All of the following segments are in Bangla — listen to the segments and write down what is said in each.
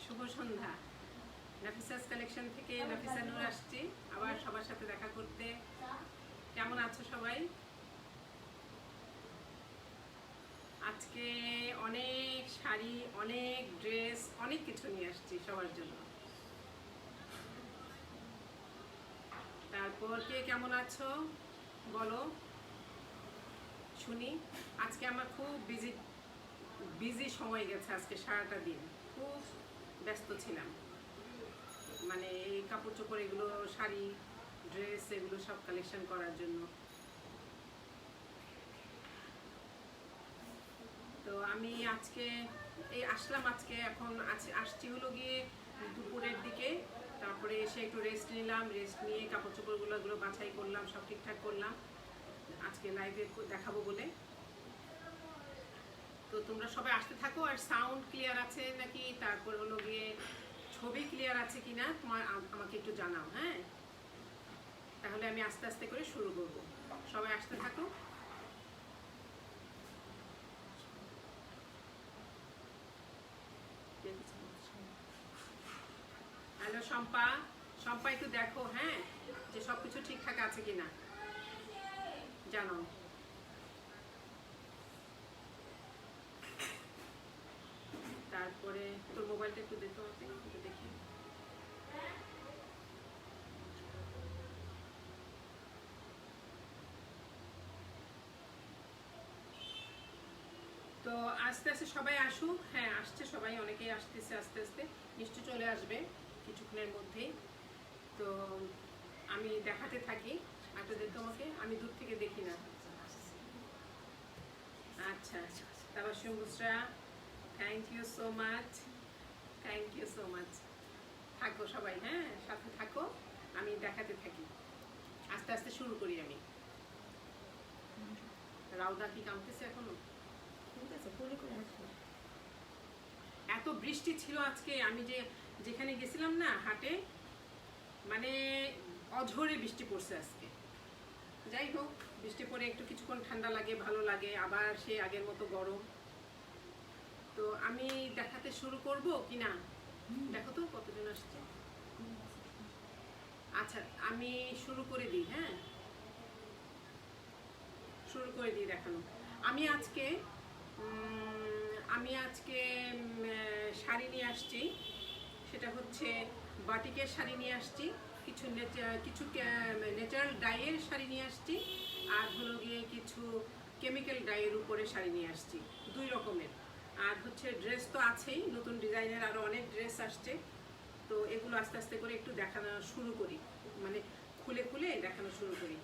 শুভ সন্ধ্যা। নাফিসাস কালেকশন থেকে নাফিসা নূর আসছি আবার সবার সাথে দেখা করতে। কেমন আছো সবাই? আজকে অনেক শাড়ি, অনেক ড্রেস, অনেক কিছু নিয়ে আসছি সবার জন্য। তারপর কে কেমন আছো বলো শুনি। আজকে আমার খুব বিজি সময় গেছে, আজকে সারাটা দিন খুব ব্যস্ত ছিলাম। মানে এই কাপড় চোপড় এগুলো, শাড়ি, ড্রেস, এগুলো সব কালেকশন করার জন্য। তো আমি আজকে আসলাম, আজকে এখন আসছি হলো গিয়ে দুপুরের দিকে। তারপরে এসে একটু রেস্ট নিলাম, রেস্ট নিয়ে কাপড় চোপড়গুলো বাছাই করলাম, সব ঠিকঠাক করলাম আজকে লাইভে দেখাবো বলে। তো তোমরা সবাই আসতে থাকো। আর সাউন্ড ক্লিয়ার আছে নাকি, তারপর হলো গিয়ে ছবি ক্লিয়ার আছে কিনা তোমার আমাকে একটু জানাও। হ্যাঁ, তাহলে আমি আস্তে আস্তে করে শুরু করব। সবাই আসতে থাকো। হ্যালো শম্পা, শম্পা একটু দেখো হ্যাঁ, যে সবকিছু ঠিকঠাক আছে কিনা জানো। তারপরে তোর মোবাইলটা একটু দেখো, একটু দেখি। তো আস্তে আস্তে সবাই আসুক। হ্যাঁ, আসছে সবাই, অনেকেই আসতেছে, আস্তে আস্তে নিশ্চয় চলে আসবে কিছুক্ষণের মধ্যেই। তো আমি দেখাতে থাকি আপনাদের, তোমাকে আমি দূর থেকে দেখি না। আচ্ছা, তারপর Shubhashra, thank you so much, thank you so much. থাকো সবাই, হ্যাঁ সাথে থাকো, আমি দেখাতে থাকি। আস্তে আস্তে শুরু করি আমি। রাউদা কি কামতেছে এখনো? এত বৃষ্টি ছিল আজকে, আমি যেখানে গেছিলাম না হাটে, মানে অঝরে বৃষ্টি পড়ছে আজকে। যাই হোক, বৃষ্টি পড়ে একটু কিছুক্ষণ ঠান্ডা লাগে, ভালো লাগে, আবার সে আগের মতো গরম। তো আমি দেখাতে শুরু করব কি না, দেখো তো কতজন আসছে। আচ্ছা, আমি শুরু করে দিই। হ্যাঁ, শুরু করে দিই দেখানো। আমি আজকে শাড়ি নিয়ে আসছি, সেটা হচ্ছে বাটিকের শাড়ি নিয়ে আসছি, কিছু ন্যাচারাল ডাইয়ের শাড়ি নিয়ে আসছি, আর হলো গিয়ে কিছু কেমিক্যাল ডাইয়ের উপরে শাড়ি নিয়ে আসছি, দুই রকমের। আর হচ্ছে ড্রেস তো আছেই, নতুন ডিজাইনের আরও অনেক ড্রেস আসছে। তো এগুলো আস্তে আস্তে করে একটু দেখানো শুরু করি, মানে খুলে খুলে দেখানো শুরু করি।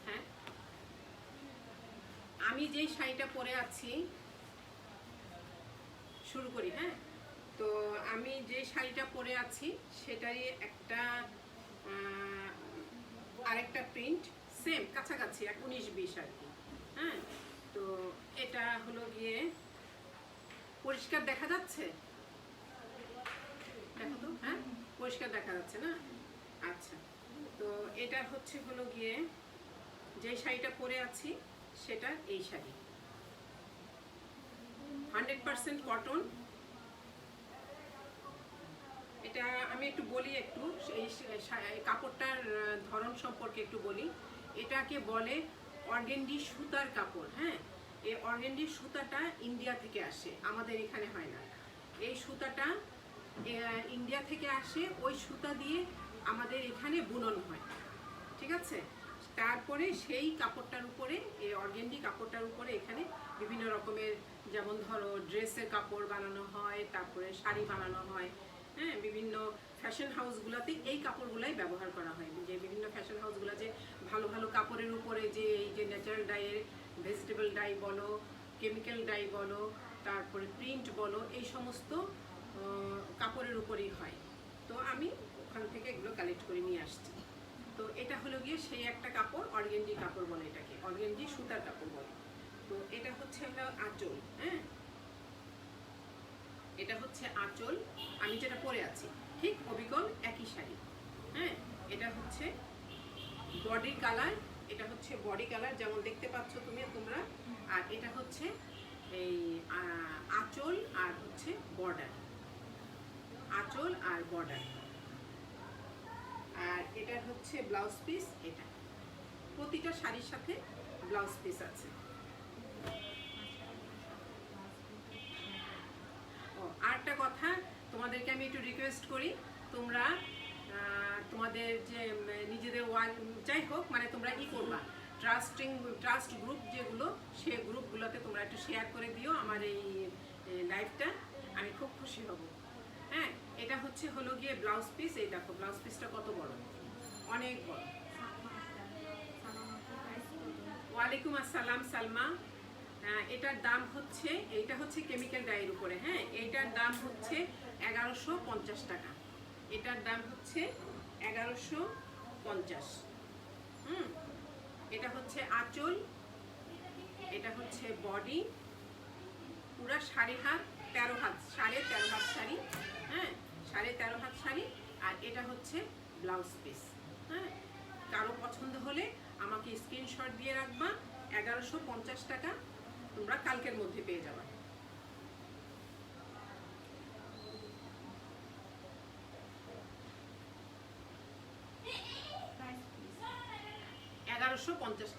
হ্যাঁ, আমি যেই শাড়িটা পরে আছি শুরু করি। হ্যাঁ, তো আমি যে শাড়িটা পরে আছি সেটারই আরেকটা প্রিন্ট, সেম কাছাকাছি 19-20 আর কি। হ্যাঁ, তো এটা হলো গিয়ে পরিষ্কার দেখা যাচ্ছে, দেখো তো। হ্যাঁ, পরিষ্কার দেখা যাচ্ছে না? আচ্ছা, তো এটা হলো গিয়ে যে শাড়িটা পরে আছি সেটা এই শাড়ি, 100% কটন। এটা আমি একটু বলি, একটু এই কাপড়টার ধরন সম্পর্কে একটু বলি। এটাকে বলে অর্গেন্ডি সুতার কাপড়। হ্যাঁ, এই অর্গেন্ডি সুতাটা ইন্ডিয়া থেকে আসে, আমাদের এখানে হয় না। এই সুতাটা ইন্ডিয়া থেকে আসে, ওই সুতা দিয়ে আমাদের এখানে বুনন হয়, ঠিক আছে। তারপরে সেই কাপড়টার উপরে, এই অর্গেন্ডি কাপড়টার উপরে এখানে বিভিন্ন রকমের, যেমন ধরো ড্রেসের কাপড় বানানো হয়, তারপরে শাড়ি বানানো হয়। হ্যাঁ, বিভিন্ন ফ্যাশন হাউসগুলোতে এই কাপড়গুলাই ব্যবহার করা হয়। যে বিভিন্ন ফ্যাশন হাউসগুলো যে ভালো ভালো কাপড়ের উপরে যে এই যে ন্যাচারাল ডাইয়ের, ভেজিটেবল ডাই বলো, কেমিক্যাল ডাই বলো, তারপরে প্রিন্ট বলো, এই সমস্ত কাপড়ের উপরেই হয়। তো আমি ওখান থেকে এগুলো কালেক্ট করে নিয়ে আসছি। তো এটা হলো গিয়ে সেই একটা কাপড়, অর্গেন্ডি কাপড় বলে এটাকে, অর্গেন্ডি সুতার কাপড় বলে। তো এটা হচ্ছে একটা আঁচল। হ্যাঁ, এটা হচ্ছে আঁচল, আমি যেটা পরে আছি ঠিক অবিকল একই শাড়ি। হ্যাঁ, এটা হচ্ছে বডি কালার, এটা হচ্ছে বডি কালার যেমন দেখতে পাচ্ছ তোমরা। আর এটা হচ্ছে এই আঁচল আর হচ্ছে বর্ডার, আঁচল আর বর্ডার। আর এটা হচ্ছে ব্লাউজ পিস। এটা প্রতিটা শাড়ির সাথে ব্লাউজ পিস আছে। ও আরেকটা কথা তোমাদেরকে আমি একটু রিকোয়েস্ট করি, তোমরা তোমাদের যে নিজেদের যাই হোক মানে তোমরা করবা, ট্রাস্ট গ্রুপ যেগুলো, সে গ্রুপগুলোতে তোমরা একটু শেয়ার করে দিও আমার এই লাইভটা, আমি খুব খুশি হব। হ্যাঁ, এটা হলো গিয়ে ব্লাউজ পিস। এই দেখো ব্লাউজ পিসটা কত বড়, অনেক বড়। ওয়ালাইকুম আসসালাম সালমা। এটার দাম হচ্ছে, এইটা হচ্ছে কেমিক্যাল ডাইয়ের উপরে। হ্যাঁ, এইটার দাম হচ্ছে 1150 টাকা। এটার দাম হচ্ছে 1150। এটা হচ্ছে আঁচল, এটা হচ্ছে বডি, পুরা শাড়ি হাত 13 হাত, 13.5 হাত শাড়ি। হ্যাঁ, 13.5 হাত শাড়ি। আর এটা হচ্ছে ব্লাউজ পিস। হ্যাঁ, কারো পছন্দ হলে আমাকে স্ক্রিনশট দিয়ে রাখবা। 1150 টাকা তোমরা কালকের মধ্যে পেয়ে যাবা।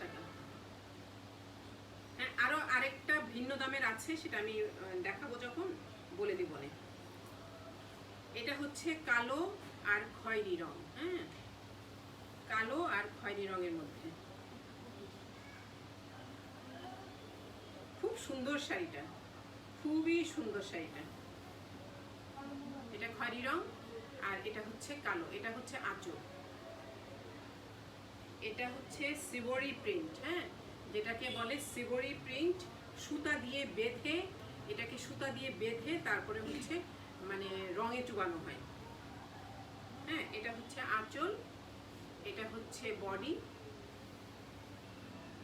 টাকা। হ্যাঁ, আরো আরেকটা ভিন্ন দামের আছে, সেটা আমি দেখাবো যখন বলে দিব। এটা হচ্ছে কালো আর খয়েরি রং। হ্যাঁ, কালো আর খয়েরি রঙের মধ্যে খুব সুন্দর শাড়িটা, খুবই সুন্দর শাড়িটা। এটা খয়েরি রং আর এটা হচ্ছে কালো। এটা হচ্ছে আঁচল। এটা হচ্ছে সিবরি প্রিন্ট। হ্যাঁ, যেটাকে বলে সিবরি প্রিন্ট, সুতা দিয়ে বেঁধে, এটাকে সুতা দিয়ে বেঁধে তারপরে হচ্ছে মানে রঙে চুবানো হয়। হ্যাঁ, এটা হচ্ছে আঁচল, এটা হচ্ছে বডি।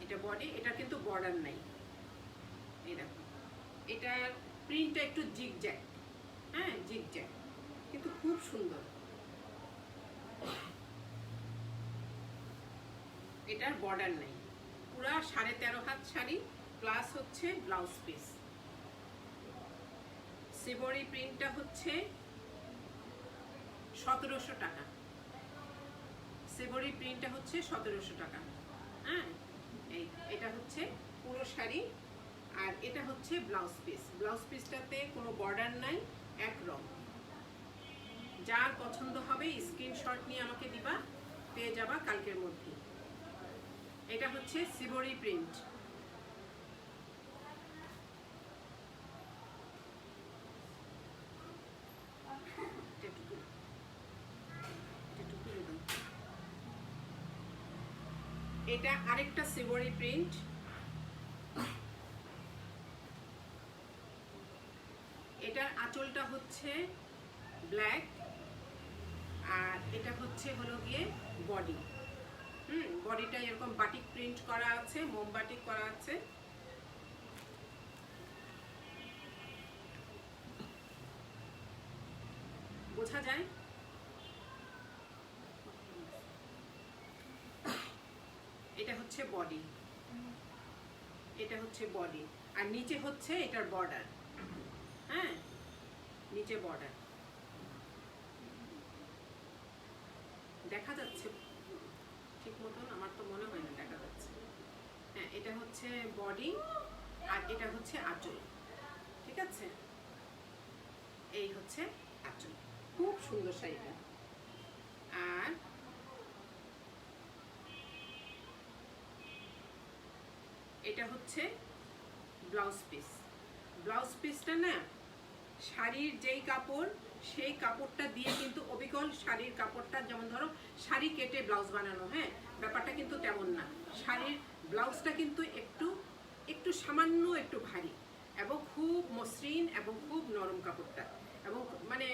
এটা বডি, এটা কিন্তু বর্ডার নাই। এই দেখো, এটার প্রিন্টটা একটু জিগজ্যাগ। হ্যাঁ, জিগজ্যাগ, কিন্তু খুব সুন্দর। এটার বর্ডার নাই, পুরা 13.5 হাত শাড়ি প্লাস হচ্ছে ব্লাউজ পিস। সিবরি প্রিন্টটা হচ্ছে 1700 টাকা। সিবরি প্রিন্টটা হচ্ছে 1700 টাকা। হ্যাঁ, এটা হচ্ছে পুরো শাড়ি। আর এটা হচ্ছে ব্লাউজ পিস। ব্লাউজ পিসটাতে কোনো বর্ডার নাই, এক রং। যার পছন্দ হবে স্ক্রিনশট নিয়ে আমাকে দিবা, পেয়ে যাবা কালকের মধ্যে। এটা হচ্ছে সিবরি প্রিন্ট। এটা আরেকটা সিবরি প্রিন্ট। এটার আঁচলটা হচ্ছে ব্ল্যাক আর এটা হলো গিয়ে বডি। বডিটা এরকম বাটিক প্রিন্ট করা আছে, মোমবাটিক করা আছে। বোঝা যায়? এটা হচ্ছে বডি, এটা হচ্ছে বডি। আর নিচে হচ্ছে এটার বর্ডার। হ্যাঁ, নিচে বর্ডার দেখা যাচ্ছে ঠিক মতন? আমার তো মনে হয় না দেখা যাচ্ছে। হ্যাঁ, এটা হচ্ছে বডি আর এটা হচ্ছে আঁচল। ঠিক আছে, এই হচ্ছে আঁচল। খুব সুন্দর শাড়িটা। আর এটা হচ্ছে ব্লাউজ পিস। ব্লাউজ পিসটা না, শাড়ির যেই কাপড় সেই কাপড়টা দিয়ে কিন্তু অবিকল শাড়ির কাপড়টা, যেমন ধরো শাড়ি কেটে ব্লাউজ বানানো, হ্যাঁ, ব্যাপারটা কিন্তু তেমন না। শাড়ির ব্লাউজটা কিন্তু একটু একটু সামান্য একটু ভারী এবং খুব মসৃণ এবং খুব নরম কাপড়টা, এবং মানে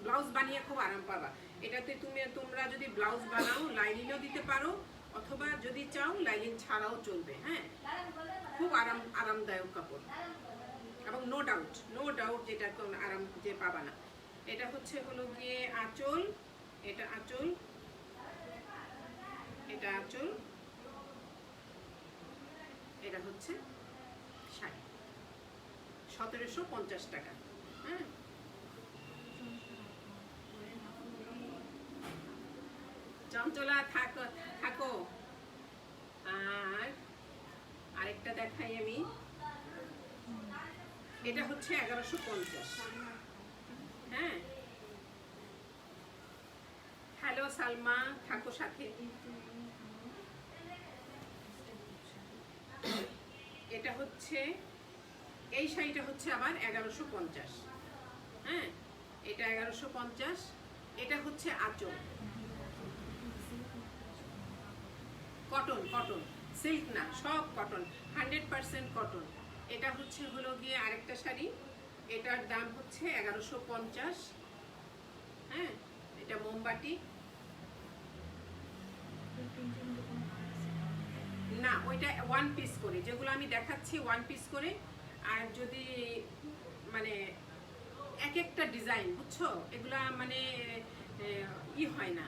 ব্লাউজ বানিয়ে খুব আরাম পাবা। এটাতে তোমরা যদি ব্লাউজ বানাও লাইনিংও দিতে পারো, অথবা যদি চাও লাইনিং ছাড়াও চলবে। হ্যাঁ, খুব আরামদায়ক কাপড় এবং নো ডাউট যেটা আরাম যে পাবা না। এটা হলো গিয়ে আঁচল। এটা আঁচল, এটা আঁচল, হচ্ছে শাড়ি 1750 টাকা। হ্যাঁ, চঞ্চলা থাকো থাকো। আর আরেকটা দেখাই আমি, এটা হচ্ছে 1150। হ্যাঁ, হ্যালো সালমা, থাকো সাথে। এটা হচ্ছে, এই শাড়িটা হচ্ছে আবার 1150। হ্যাঁ, এটা 1150। এটা হচ্ছে আঁচল, কটন, কটন, সিল্ক না, সব কটন, 100% কটন। এটা হচ্ছে হলো গিয়ে আরেকটা শাড়ি, এটার দাম হচ্ছে 1150। হ্যাঁ, এটা মোমবাটি না, ওইটা ওয়ান পিস করে, যেগুলো আমি দেখাচ্ছি ওয়ান পিস করে। আর যদি মানে এক একটা ডিজাইন, বুঝছো, এগুলা মানে হয় না,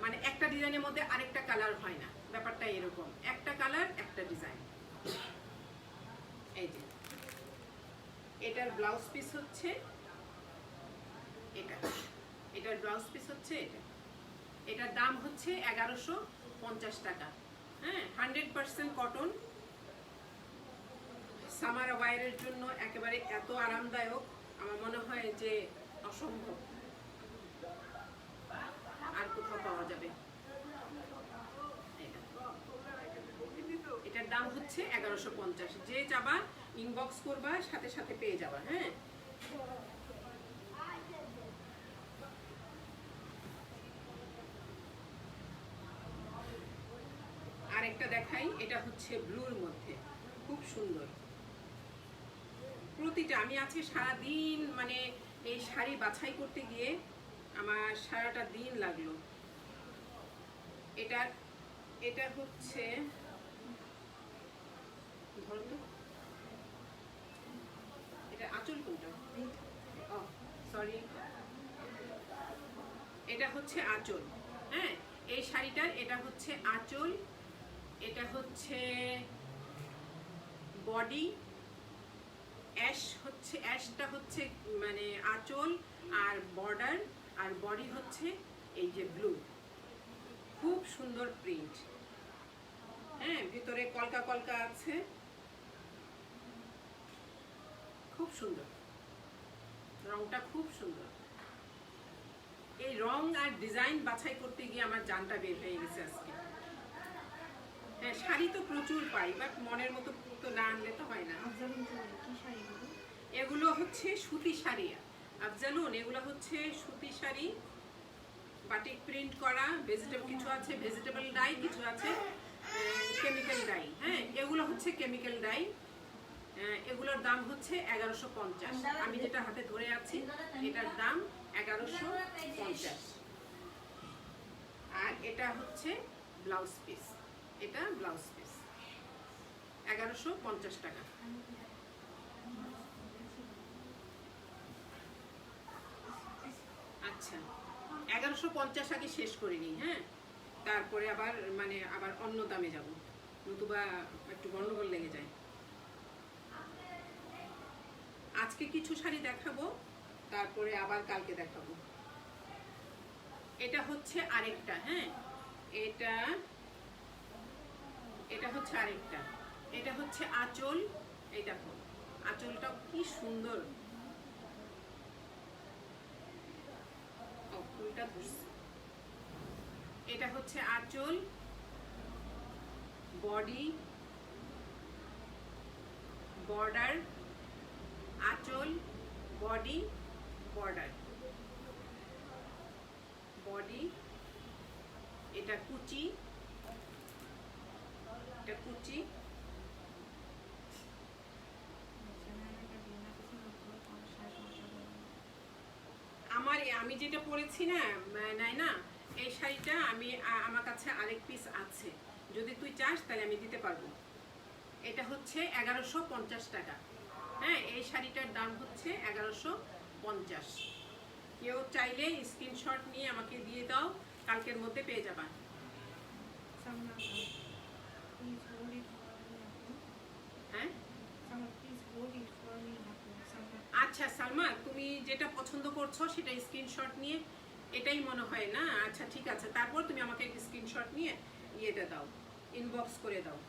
মানে একটা ডিজাইনের মধ্যে আরেকটা কালার হয় না, ব্যাপারটা এরকম, একটা কালার একটা ডিজাইন। এই যে এটার ব্লাউজ পিস হচ্ছে এটা, এটার ব্লাউজ পিস হচ্ছে এটা। এটার দাম হচ্ছে 1150 টাকা। হ্যাঁ, 100% কটন, সামার ওয়্যারের জন্য একেবারে এত আরামদায়ক, আমার মনে হয় যে অসম্ভব, আর কোথাও পাওয়া যাবে। এটার দাম হচ্ছে 1150। যে যাবা ইনবক্স করবা, সাথে সাথে পেয়ে যাবা। হ্যাঁ, আরেকটা দেখাই, এটা হচ্ছে ব্লুর মধ্যে, খুব সুন্দর। প্রতিটা আমি আজকে সারাদিন মানে এই শাড়ি বাছাই করতে গিয়ে আমার সারাটা দিন লাগলো। এটা হচ্ছে, ধরো তো, এটা আঁচল কোনটা? ও সরি, এটা হচ্ছে আঁচল। হ্যাঁ, এই শাড়িটার এটা হচ্ছে আঁচল, এটা হচ্ছে বডি, অ্যাশটা হচ্ছে মানে আঁচল আর বর্ডার, আর বডি হচ্ছে এই যে ব্লু, খুব সুন্দর প্রিন্ট। হ্যাঁ, ভিতরে কলকা কলকা আছে, খুব সুন্দর, রংটা খুব সুন্দর। এই রং আর ডিজাইন বাছাই করতে গিয়ে আমার জানটা বের হয়ে গেছে আজকে। হ্যাঁ, শাড়ি তো প্রচুর পাই, বাট মনের মতো তো না আনলে তো হয় না। এগুলো হচ্ছে সুতি শাড়ি আফজালুন, এগুলো হচ্ছে সুতি শাড়ি, বাটিক প্রিন্ট করা, ভেজিটেবল কিছু আছে, ভেজিটেবল ডাই কিছু আছে, কেমিক্যাল ডাই। হ্যাঁ, এগুলো হচ্ছে কেমিক্যাল ডাই। এগুলোর দাম হচ্ছে 1150। আমি যেটা হাতে ধরে আছি এটার দাম 1150। আর এটা হচ্ছে ব্লাউজ পিস, এটা ব্লাউজ পিস 1150 টাকা। আচ্ছা, 1150 আগে শেষ করে নিই। হ্যাঁ, তারপরে আবার মানে আবার অন্য দামে যাব, নতুবা একটু গন্ডগোল লেগে যায়। আজকে কিছু শাড়ি দেখাবো, তারপরে আবার কালকে দেখাবো। এটা হচ্ছে আরেকটা। হ্যাঁ, এটা হচ্ছে আরেকটা, এটা হচ্ছে আঁচল। এই দেখো আঁচলটা কি সুন্দর, উল্টা ধরছে। এটা হচ্ছে আঁচল, বডি, বর্ডার, আঁচল, বডি, বর্ডার, বডি, এটা কুচি, এটা কুচি। আমি যেটা পরেছি না নাইনা, এই শাড়িটা আমার কাছে আরেক পিস আছে, যদি তুই চাস তাহলে আমি দিতে পারবো। এটা হচ্ছে 1150 টাকা। হ্যাঁ, এই শাড়িটার দাম হচ্ছে 1150। কেউ চাইলে স্ক্রিনশট নিয়ে আমাকে দিয়ে দাও, কালকের মধ্যে পেয়ে যাবা। আচ্ছা সালমা, তুমি যেটা পছন্দ করছো সেটা স্ক্রিনশট নিয়ে, এটাই মনে হয় না? আচ্ছা ঠিক আছে, তারপর তুমি আমাকে একটা স্ক্রিনশট নিয়ে ইয়েটা দাও, ইনবক্স করে দাও।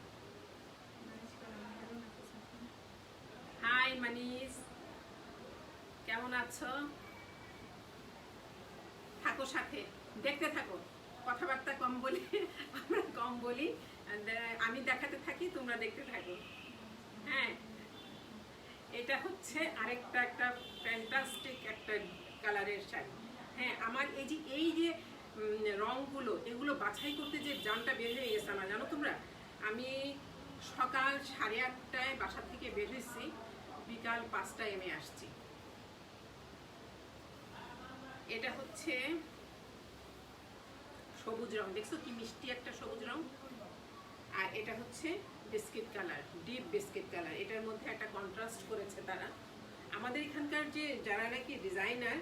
হাই মানিস, কেমন আছো? থাকো সাথে, দেখতে থাকো, কথাবার্তা কম বলি, আমরা কম বলি, আমি দেখাতে থাকি, তোমরা দেখতে থাকো। হ্যাঁ, এটা হচ্ছে আরেকটা একটা ফ্যান্টাস্টিক একটা কালারের শাড়ি। হ্যাঁ, আমার এই যে রংগুলো, এগুলো বাছাই করতে যে জানটা বের হয়ে গেছে আমার, জানো তোমরা? আমি সকাল 8:30টায় বাসা থেকে বের হয়েছি, বিকাল 5টায় আমি আসছি। এটা হচ্ছে সবুজ রং, দেখছো কি মিষ্টি একটা সবুজ রং। আর এটা হচ্ছে biscuit colour, deep biscuit colour. এটার মধ্যে একটা কন্ট্রাস্ট করেছে তারা। আমাদের এখানকার যে যারা নাকি ডিজাইনার,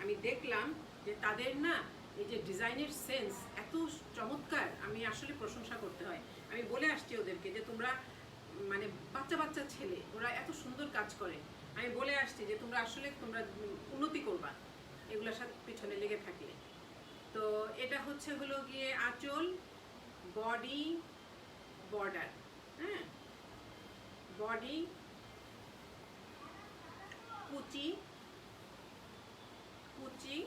আমি দেখলাম যে তাদের না এই যে ডিজাইনের সেন্স এত চমৎকার, আমি আসলে প্রশংসা করতে হয়। আমি বলে আসছি ওদেরকে যে তোমরা মানে বাচ্চা বাচ্চা ছেলে, ওরা এত সুন্দর কাজ করে। আমি বলে আসছি যে তোমরা আসলে উন্নতি করবা এগুলোর সাথে পিছনে লেগে থাকলে। তো এটা হলো গিয়ে আঁচল, বডি, বর্ডার। হ্যাঁ, বডি, কুচি, কুচি,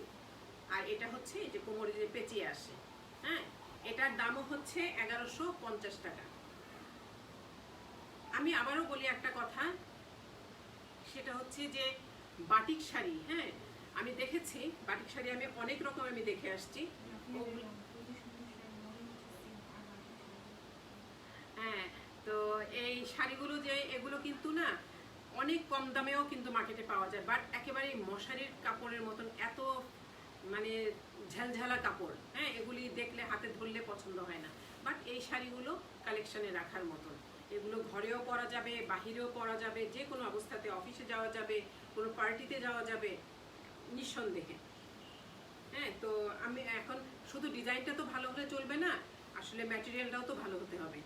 আর এটা হচ্ছে এই যে কোমরে যে পেঁচিয়ে আসে। হ্যাঁ, এটার দামও হচ্ছে 1150 টাকা। আমি আবারও বলি একটা কথা, সেটা হচ্ছে যে বাটিক শাড়ি, হ্যাঁ আমি দেখেছি বাটিক শাড়ি, আমি অনেক রকম আমি দেখে আসছি। হ্যাঁ, তো এই শাড়িগুলো যে এগুলো কিন্তু না অনেক কম দামেও কিন্তু মার্কেটে পাওয়া যায়, বাট একেবারে মশারির কাপড়ের মতন এত মানে ঝালঝালা কাপড়। হ্যাঁ, এগুলি দেখলে হাতে ধরলে পছন্দ হয় না, বাট এই শাড়িগুলো কালেকশনে রাখার মতন। এগুলো ঘরেও পরা যাবে, বাহিরেও পরা যাবে, যে কোনো অবস্থাতে, অফিসে যাওয়া যাবে, কোনো পার্টিতে যাওয়া যাবে নিঃসন্দেহে। হ্যাঁ, তো আমি এখন শুধু ডিজাইনটা তো ভালো হলে চলবে না, আসলে ম্যাটেরিয়ালটাও তো ভালো হতে হবে।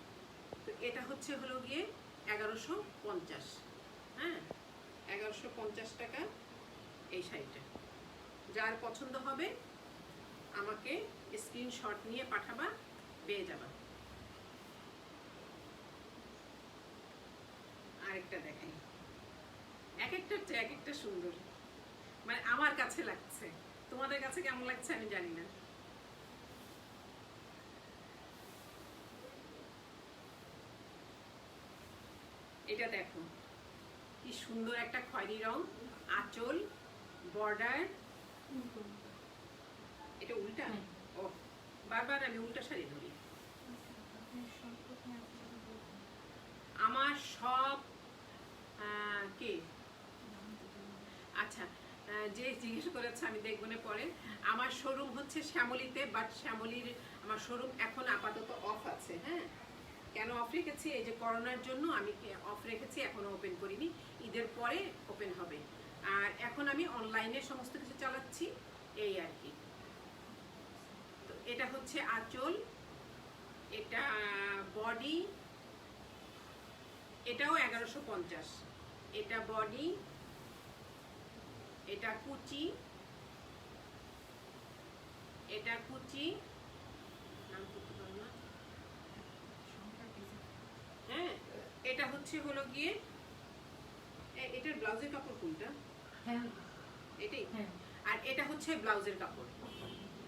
তো এটা হলো গিয়ে 1150। হ্যাঁ, 1150 টাকা এই শাড়িটা। যার পছন্দ হবে আমাকে স্ক্রিনশট নিয়ে পাঠাবা, পেয়ে যাবা। আরেকটা দেখাই, এক একটা সুন্দর, মানে আমার কাছে লাগছে, তোমাদের কাছে কেমন লাগছে আমি জানি না। এটা দেখো কি সুন্দর একটা খয়েরি রং, আঁচল, বর্ডার। এটা উল্টা? ও, বারবার আমি উল্টা শাড়ি ধরি। আমার সব কে আচ্ছা, যে জিজ্ঞেস করেছে আমি দেখবো না পরে। আমার শোরুম হচ্ছে শ্যামলীতে, বাট শ্যামলীর আমার শোরুম এখন আপাতত অফ আছে। হ্যাঁ, কেন অফ রেখেছি? এই যে করোনার জন্য আমি অফ রেখেছি, এখনো ওপেন করিনি, ঈদের পরে ওপেন হবে। আর এখন আমি অনলাইনে সমস্ত কিছু চালাচ্ছি, এই আর কি। তো এটা হচ্ছে আঁচল, এটা বডি, এটাও 1150। এটা বডি, এটা কুচি, এটা কুচি, নাম করতে পারবো না। হ্যাঁ, এটা হলো গিয়ে এটার ব্লাউজের কাপড় কোনটা? হ্যাঁ, এটাই। হ্যাঁ, আর এটা হচ্ছে ব্লাউজের কাপড়।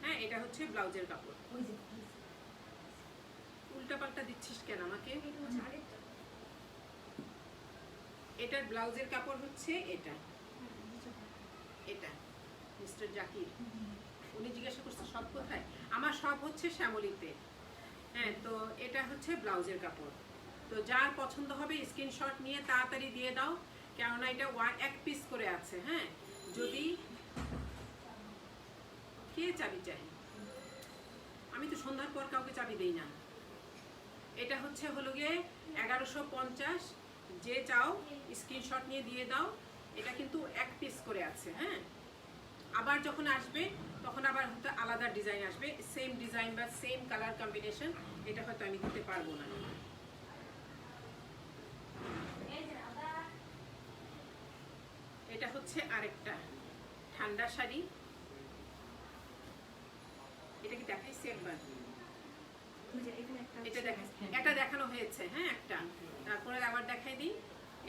হ্যাঁ, এটা হচ্ছে ব্লাউজের কাপড়। ওই যে উল্টা পাল্টা দিচ্ছিস কেন আমাকে? এটার ব্লাউজের কাপড় হচ্ছে এটা, এটা মিস্টার জাকির, উনি জিজ্ঞাসা করছে সব কোথায়। আমার সব হচ্ছে শ্যামলীতে। হ্যাঁ, তো এটা হচ্ছে ব্লাউজের কাপড়। তো যার পছন্দ হবে স্ক্রিনশট নিয়ে তাড়াতাড়ি দিয়ে দাও, কেননা এটা এক পিস করে আছে। হ্যাঁ, যদি কে চাবি চাই, আমি তো সন্ধ্যার পর কাউকে চাবি দেই না। এটা হলো গিয়ে 1150। যে চাও স্ক্রিনশট নিয়ে দিয়ে দাও। এটা কিন্তু এক পিস করে আছে। হ্যাঁ, আবার যখন আসবে তখন আবার হয়তো আলাদা ডিজাইন আসবে, সেম ডিজাইন বা সেম কালার কম্বিনেশন, এটা হয়তো আমি দিতে পারবো না। এটা হচ্ছে আরেকটা ঠান্ডা শাড়ি। এটা কি দেখাইছি একবার? এটা দেখানো হয়েছে, হ্যাঁ একটা। তারপরে আবার দেখাই দিই।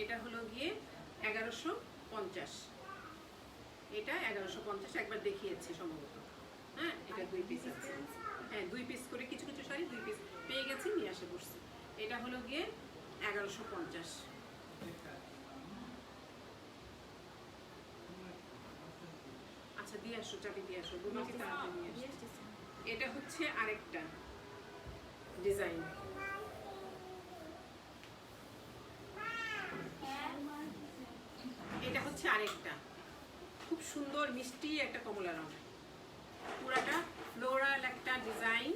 এটা হলো গিয়ে 1150। এটা 1150 একবার দেখিয়েছি সম্ভবত। হ্যাঁ, এটা 2 পিস আছে। হ্যাঁ, 2 পিস করে কিছু কিছু শাড়ি 2 পিস পেয়ে গেছি, নিয়ে আসে পড়ছি। এটা হলো গিয়ে 1150। আচ্ছা দিয়ে আসো, চাবি দিয়ে আসো, দুটোকে তাড়াতাড়ি নিয়ে আসো। এটা হচ্ছে আরেকটা ডিজাইন। এটা হচ্ছে আরেকটা খুব সুন্দর মিষ্টি একটা কমলা রং, পুরাটা ফ্লোরাল একটা ডিজাইন।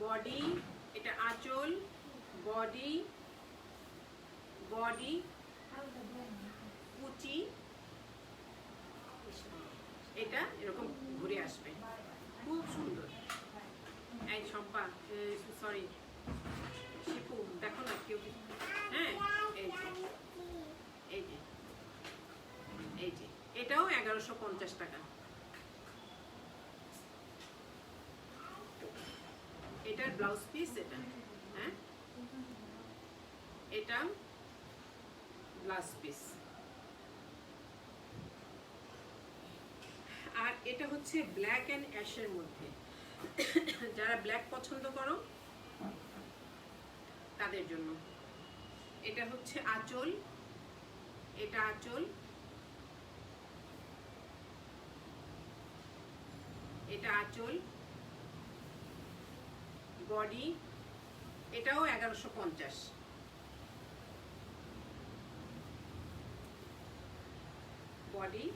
বডি, এটা আঁচল, বডি, বডি কুচি, এটা এরকম ঘুরে আসবে, খুব সুন্দর। এই শম্পা, সরি শিপু, দেখো না কেউ। হ্যাঁ, এই যে এই যে এই যে এটাও 1150 টাকা। এটার ব্লাউজ পিস এটা। হ্যাঁ, এটা ব্লাউজ পিস। আর এটা হচ্ছে ব্ল্যাক অ্যান্ড অ্যাশের মধ্যে। যারা ব্ল্যাক পছন্দ করো তাদের জন্য। এটা হচ্ছে আঁচল, এটা আঁচল, এটা আঁচল, বডি, এটাও 1150। বডি,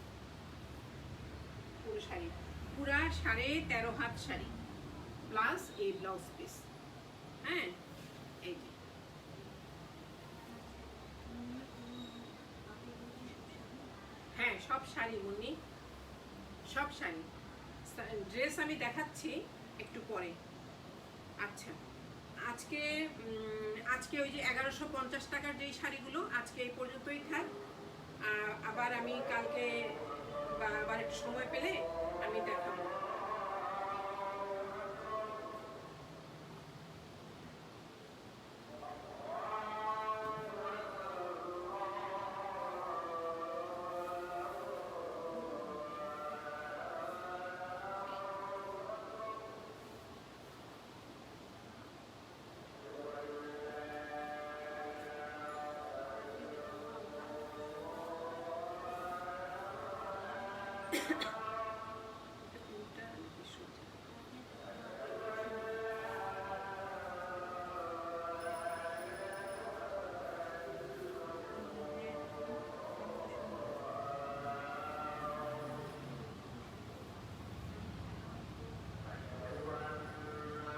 পুরো শাড়ি, পুরা 13.5 হাত শাড়ি প্লাস এই ব্লাউজ পিস। হ্যাঁ, এই যে হ্যাঁ সব শাড়ি মুন্নি, সব শাড়ি। ড্রেস আমি দেখাচ্ছি একটু পরে। আচ্ছা, আজকে আজকে ওই যে 1150 টাকার যেই শাড়িগুলো আজকে এই পর্যন্তই থাক। আবার আমি কালকে বা আবার একটু সময় পেলে আমি দেখাবো।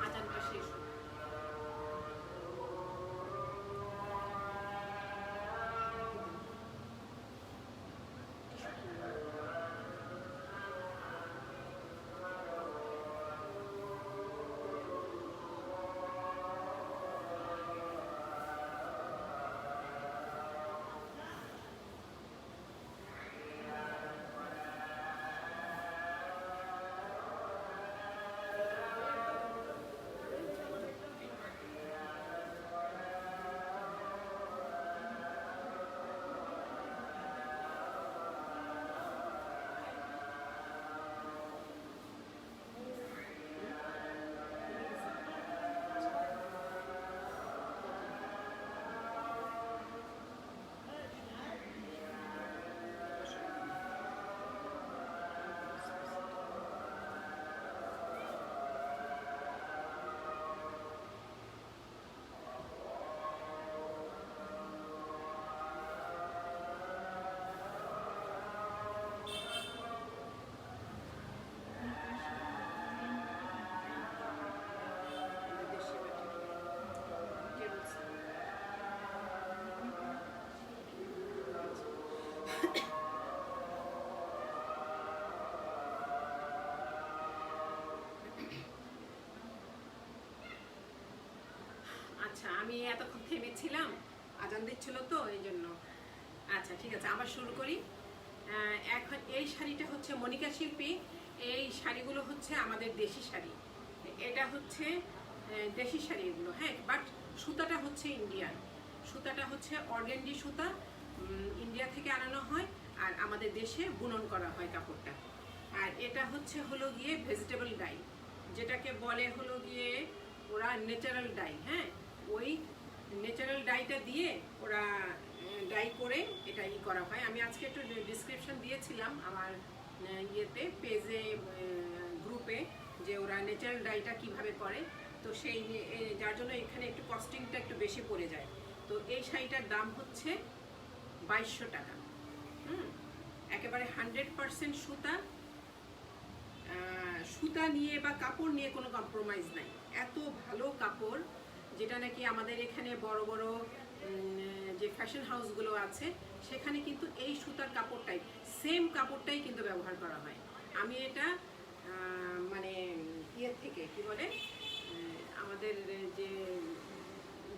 আজানটা শেষ হোক। আচ্ছা, আমি এতক্ষণ থেমেছিলাম, আজান দিচ্ছিল তো এই জন্য। আচ্ছা ঠিক আছে, আবার শুরু করি। এখন এই শাড়িটা হচ্ছে মনিকা শিল্পী। এই শাড়িগুলো হচ্ছে আমাদের দেশি শাড়ি। এটা হচ্ছে দেশি শাড়ি এগুলো, হ্যাঁ, বাট সুতাটা হচ্ছে ইন্ডিয়ান। সুতাটা হচ্ছে অর্গেন্ডি সুতা, ইন্ডিয়া থেকে আনানো হয় আর আমাদের দেশে বুনন করা হয় কাপড়টা। আর এটা হচ্ছে হলো গিয়ে ভেজিটেবল ডাই, যেটাকে বলে হলো গিয়ে ওরা ন্যাচারাল ডাই, হ্যাঁ, ওই ন্যাচারাল ডাইটা দিয়ে ওরা ডাই করে এটা করা হয়। আমি আজকে একটু ডিসক্রিপশন দিয়েছিলাম আমার ইয়েতে, পেজে, গ্রুপে, যে ওরা ন্যাচারাল ডাইটা কিভাবে করে। তো সেই যার জন্য এখানে একটু কস্টিংটা একটু বেশি পড়ে যায়। তো এই শাড়িটার দাম হচ্ছে 2200 টাকা। একেবারে 100% সুতা। সুতা নিয়ে বা কাপড় নিয়ে কোনো কম্প্রোমাইজ নাই। এত ভালো কাপড়, যেটা নাকি আমাদের এখানে বড় বড় যে ফ্যাশন হাউসগুলো আছে সেখানে কিন্তু এই সুতার কাপড়টাই, সেম কাপড়টাই কিন্তু ব্যবহার করা হয়। আমি এটা মানে ইয়ে থেকে কি বলে, আমাদের যে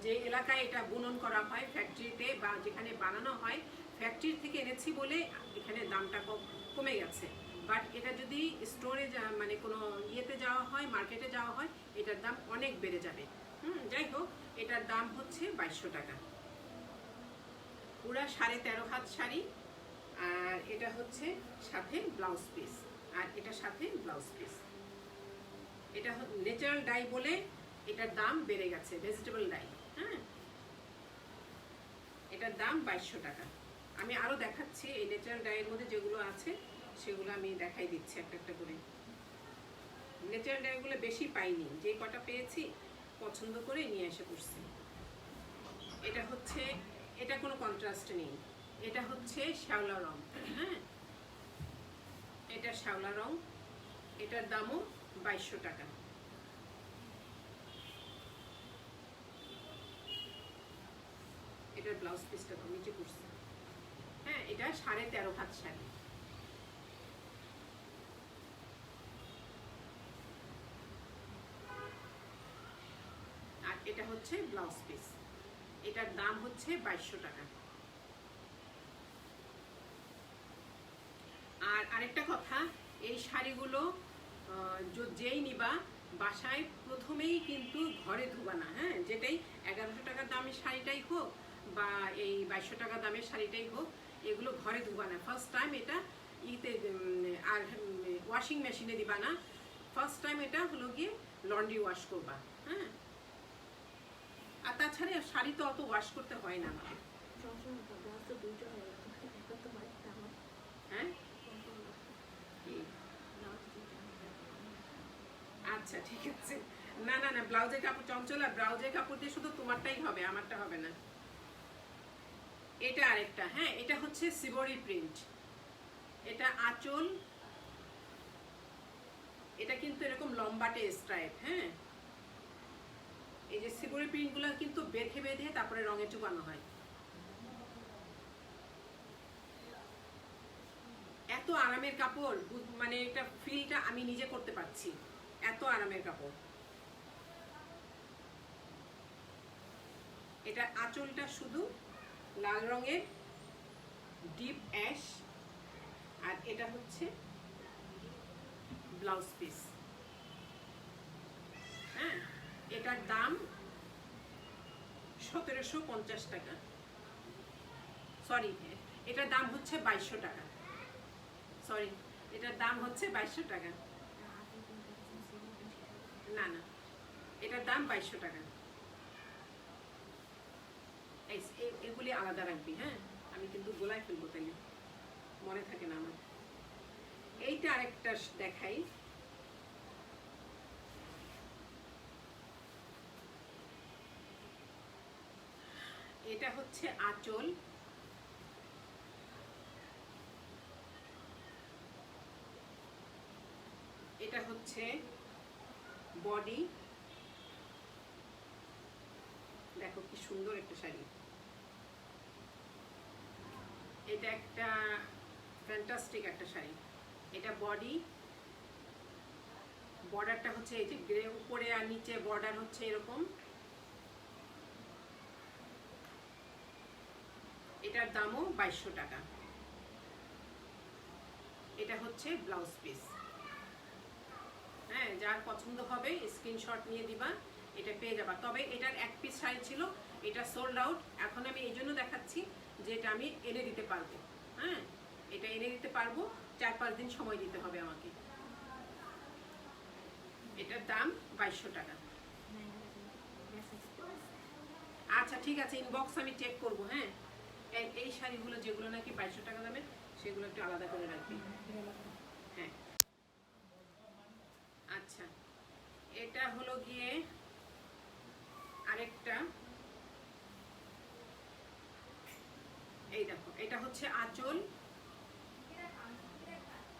যে এলাকায় এটা বুনন করা হয় ফ্যাক্টরিতে বা যেখানে বানানো হয়, ফ্যাক্টরি থেকে এনেছি বলে এখানে দামটা কমে গেছে। বাট এটা যদি স্টোরে মানে কোনো ইয়েতে যাওয়া হয়, মার্কেটে যাওয়া হয়, এটার দাম অনেক বেড়ে যাবে। যাই হোক, এটার দাম হচ্ছে 2200 টাকা। পুরা 13.5 হাত শাড়ি। আর এটা হচ্ছে সাথে ব্লাউজ পিস, আর এটা সাথে ব্লাউজ পিস। এটা ন্যাচারাল ডাই বলে এটার দাম বেড়ে গেছে, ভেজিটেবল ডাই। হ্যাঁ, এটার দাম 2200 টাকা। আমি আরো দেখাচ্ছি এই ন্যাচারাল ডাইয়ের মধ্যে যেগুলো আছে সেগুলো আমি দেখাই দিচ্ছি একটা একটা করে। ন্যাচারাল ডাইগুলো বেশি পাইনি, যে কটা পেয়েছি পছন্দ করে নিয়ে এসে পড়ছি। এটা হচ্ছে, এটা কোনো কন্ট্রাস্ট নেই, এটা হচ্ছে শ্যাওলা রং। হ্যাঁ, এটা শ্যাওলা রং, এটার দামও 2200 টাকা। এটার ব্লাউজ পিসটা নিচে করছে। হ্যাঁ, এটা 13.5 হাত শাড়ি। আর এটা হচ্ছে ব্লাউজ পিস, এটার দাম হচ্ছে 2200 টাকা। আর আরেকটা কথা, এই শাড়িগুলো যেই নিবা বাসায় প্রথমেই কিন্তু ঘরে ধোবা না। হ্যাঁ, যেটাই 1100 টাকার দামের শাড়িটাই হোক বা এই 2200 টাকা দামের শাড়িটাই হোক, এগুলো ঘরে ধোবা না। ফার্স্ট টাইম এটা আর ওয়াশিং মেশিনে দিবা না, ফার্স্ট টাইম এটা হলো গিয়ে লন্ড্রি ওয়াশ করবা। হ্যাঁ, আর তাছাড়া শাড়ি তো অত ওয়াশ করতে হয় না আমাদের। হ্যাঁ, আচ্ছা ঠিক আছে। না না না, ব্লাউজের কাপড় চঞ্চলা, ব্লাউজের কাপড় দিয়ে শুধু তোমারটাই হবে, আমারটা হবে না। এটা আরেকটা, হ্যাঁ, এটা হচ্ছে সিবরি প্রিন্ট। এটা আঁচল, এটা কিন্তু এরকম লম্বাটে স্ট্রাইপ। হ্যাঁ, এই যে সিবরি প্রিন্টগুলো কিন্তু বেঁধে বেঁধে তারপরে রঙে চুবানো হয়। এত আরামের কাপড়, মানে এটা ফিলটা আমি নিজে করতে পারছি, এত আরামের কাপড়। এটা আঁচলটা শুধু লাল রঙের ডিপ অ্যাশ, আর এটা হচ্ছে ব্লাউজ পিস। হ্যাঁ, এটার দাম 1750 টাকা। সরি, এটার দাম হচ্ছে 2200 টাকা। সরি, এটার দাম হচ্ছে 2200 টাকা। না না, এটার দাম 2200 টাকা। এগুলি আলাদা রাখবি। হ্যাঁ, আমি কিন্তু গোলায় ফেলবো, তাইলে মনে থাকে না আমার। এইটা আরেকটা দেখাই। এটা হচ্ছে আঁচল, এটা হচ্ছে বডি। দেখো কি সুন্দর একটা শাড়ি, এটা একটা ফ্যান্টাস্টিক একটা শাড়ি। এটা বডি, বর্ডারটা হচ্ছে এই যে গ্রে, উপরে আর নিচে বর্ডার হচ্ছে এরকম। এটার দামও 2200 টাকা। এটা হচ্ছে ব্লাউজ পিস। হ্যাঁ, যার পছন্দ হবে স্ক্রিনশট নিয়ে দিবা, এটা পেয়ে যাবা। তবে এটার এক পিস শাড়ি ছিল, এটা সোল্ড আউট। এখন আমি এই জন্য দেখাচ্ছি যে এটা আমি এনে দিতে পারবো। হ্যাঁ, এটা এনে দিতে পারবো, 4-5 দিন সময় দিতে হবে আমাকে। এটার দাম 2200 টাকা। আচ্ছা ঠিক আছে, ইনবক্স আমি চেক করব। হ্যাঁ, এই শাড়িগুলো যেগুলো নাকি 2200 টাকা দামের সেগুলো একটু আলাদা করে রাখবি। হ্যাঁ আচ্ছা, এটা হলো গিয়ে আরেকটা। এই দেখো, এটা হচ্ছে আঁচল,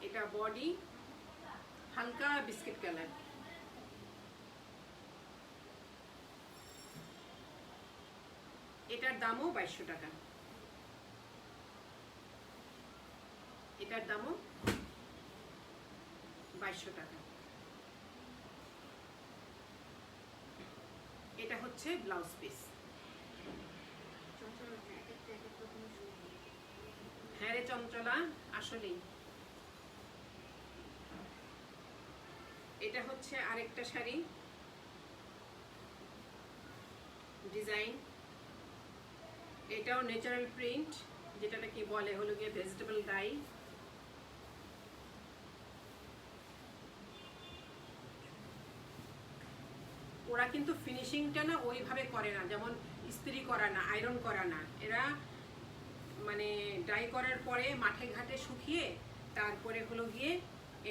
এটা বডি, হালকা বিস্কিট কালার। এটার দামও 2200 টাকা। এটার দামও 2200 টাকা। এটা হচ্ছে ব্লাউজ পিস। হ্যাঁ রে চঞ্চলা, আসলেই। এটা হচ্ছে আরেকটা শাড়ি ডিজাইন, এটাও ন্যাচারাল প্রিন্ট, যেটাকে কি বলে হলো গিয়ে ভেজিটেবল ডাই। ওরা কিন্তু ফিনিশিংটা না ওইভাবে করে না, যেমন ইস্ত্রি করা না, আয়রন করা না, এরা মানে ডাই করার পরে মাঠে ঘাটে শুকিয়ে তারপরে হলো গিয়ে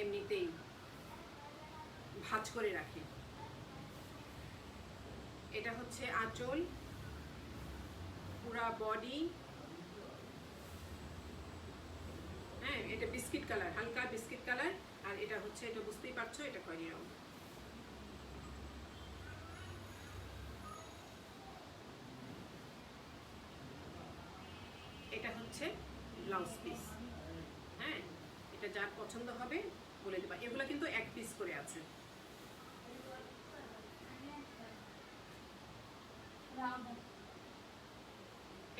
এমনিতেই ভাঁজ করে রাখে। এটা হচ্ছে আঁচল, পুরা বডি। হ্যাঁ, এটা বিস্কিট কালার, হালকা বিস্কিট কালার। আর এটা হচ্ছে, এটা বুঝতেই পারছো, এটা খয়েরি রং। এটা হচ্ছে ব্লাউজ পিস। হ্যাঁ, এটা যার পছন্দ হবে বলে দেবা। এগুলো কিন্তু এক পিস করে আছে।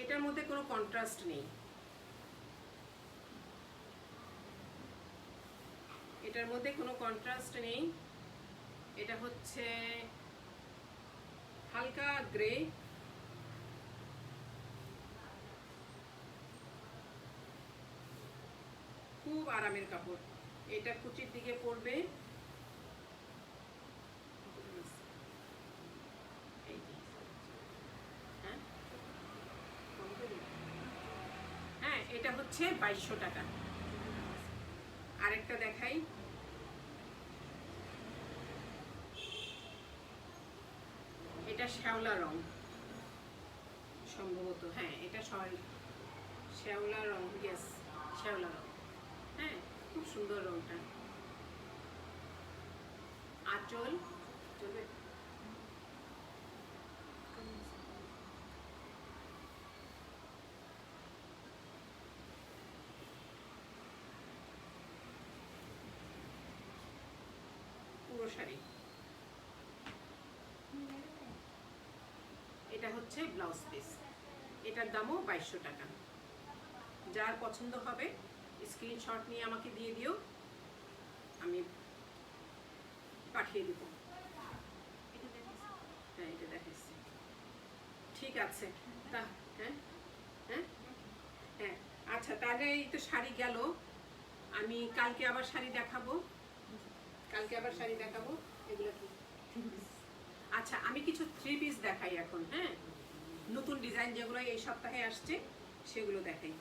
এটার মধ্যে কোনো কন্ট্রাস্ট নেই, এটার মধ্যে কোনো কন্ট্রাস্ট নেই। এটা হচ্ছে হালকা গ্রে, খুব আরামের কাপড়। এটা কুচির দিকে পড়বে। হ্যাঁ, এটা হচ্ছে 2200 টাকা। আরেকটা দেখাই, এটা শ্যাওলা রং সম্ভবত। হ্যাঁ, এটা শ্যাওলা রং, ইয়েস শ্যাওলা রং। হ্যাঁ, খুব সুন্দর রংটা। আঁচল চলবে। পুরো শাড়ি। এটা হচ্ছে ব্লাউজ পিস। এটার দামও 2200 টাকা। যার পছন্দ হবে স্ক্রিনশট নিয়ে আমাকে দিয়ে দিও, আমি পাঠিয়ে দেব। হ্যাঁ, এটা দেখাচ্ছি। ঠিক আছে। তা হ্যাঁ হ্যাঁ হ্যাঁ আচ্ছা, তাহলে এই তো শাড়ি গেল। আমি কালকে আবার শাড়ি দেখাবো, কালকে আবার শাড়ি দেখাবো। এগুলো কি? আচ্ছা, আমি কিছু 3 পিস দেখাই এখন। হ্যাঁ, নতুন ডিজাইন যেগুলো এই সপ্তাহে আসছে সেগুলো দেখাই।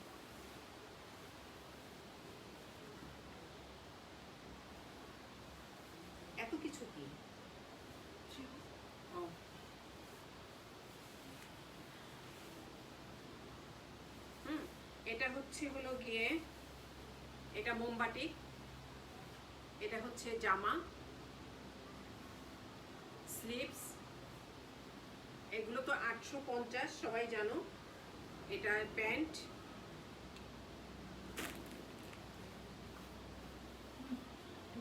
এত কিছু কি? এটা হচ্ছে হলো গিয়ে, এটা মোমবাটি, এটা হচ্ছে জামা, স্লিভস। এগুলো তো 850 সবাই জানো। এটা প্যান্ট,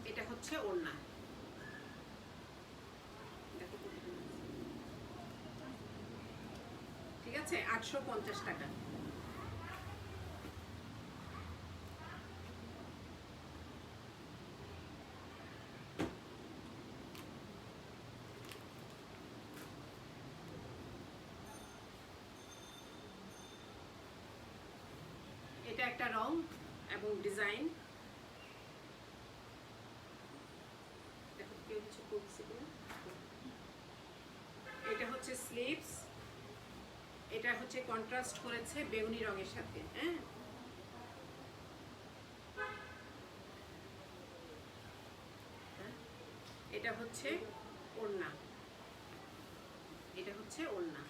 এটা হচ্ছে ওড়না। ঠিক আছে, 850 টাকা। এটা একটা রং এবং ডিজাইন। দেখো কেউ কিছু করছে কিনা। এটা হচ্ছে স্লিভস, এটা হচ্ছে কন্ট্রাস্ট করেছে বেগুনি রঙের সাথে। হ্যাঁ, এটা হচ্ছে ওড়না, এটা হচ্ছে ওড়না।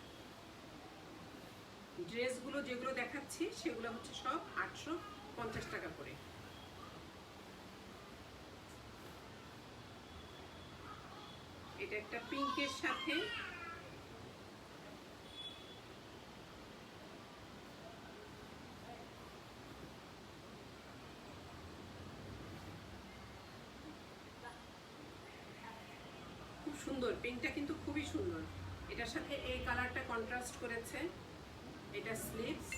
ড্রেসগুলো যেগুলো দেখাচ্ছি সেগুলো হচ্ছে সব 850 টাকা করে। এটা একটা পিঙ্কের সাথে খুব সুন্দর, পিঙ্কটা কিন্তু খুবই সুন্দর। এটার সাথে এই কালারটা কন্ট্রাস্ট করেছে। এটা স্লিভস,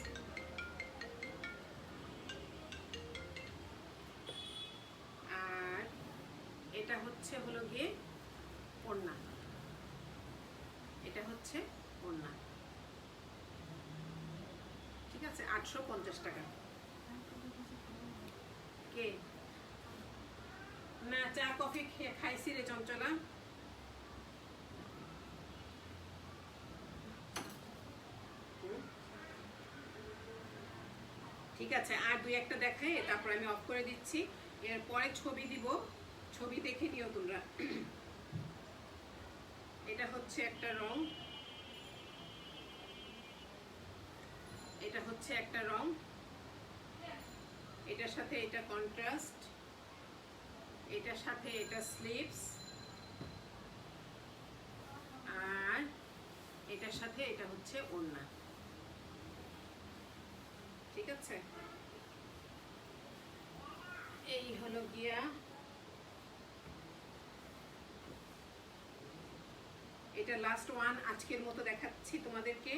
আর এটা হচ্ছে হলো গিয়ে ওড়না, এটা হচ্ছে ওড়না। ঠিক আছে, 850 টাকা। কে না চা কফি খাইছি রে চঞ্চলা। ঠিক আছে, আর দুই একটা দেখাই, তারপর আমি অফ করে দিচ্ছি। এরপরে ছবি দিব, ছবি দেখে নিও তোমরা। এটা হচ্ছে একটা রং, এটা হচ্ছে একটা রং, এটার সাথে এটা কন্ট্রাস্ট, এটার সাথে এটা স্লিভস, আর এটার সাথে এটা হচ্ছে ওড়না। ঠিক আছে, এই হলো গিয়া এটা লাস্ট ওয়ান আজকের মতো দেখাচ্ছি তোমাদেরকে।